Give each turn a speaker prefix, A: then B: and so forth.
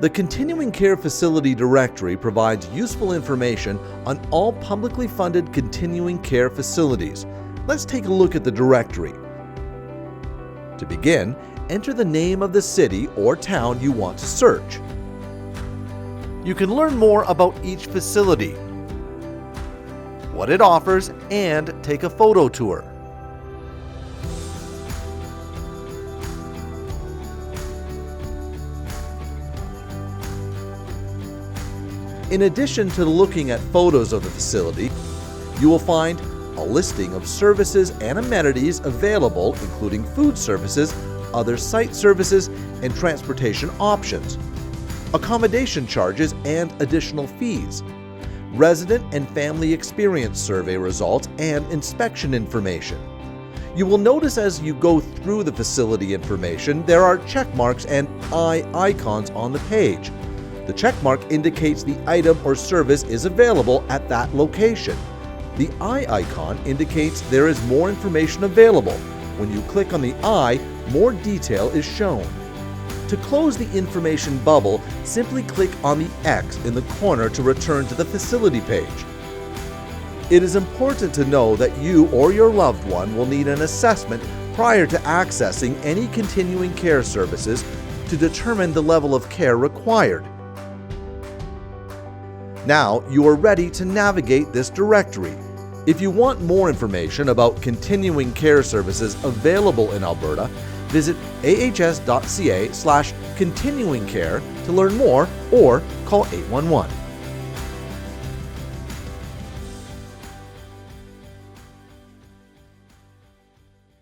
A: The Continuing Care Facility Directory provides useful information on all publicly funded continuing care facilities. Let's take a look at the directory. To begin, enter the name of the city or town you want to search. You can learn more about each facility, what it offers, and take a photo tour. In addition to looking at photos of the facility, you will find a listing of services and amenities available, including food services, other site services, and transportation options, accommodation charges and additional fees, resident and family experience survey results, and inspection information. You will notice as you go through the facility information, there are check marks and eye icons on the page. The check mark indicates the item or service is available at that location. The eye icon indicates there is more information available. When you click on the eye, more detail is shown. To close the information bubble, simply click on the X in the corner to return to the facility page. It is important to know that you or your loved one will need an assessment prior to accessing any continuing care services to determine the level of care required. Now you are ready to navigate this directory. If you want more information about continuing care services available in Alberta, visit ahs.ca/continuingcare to learn more or call 811.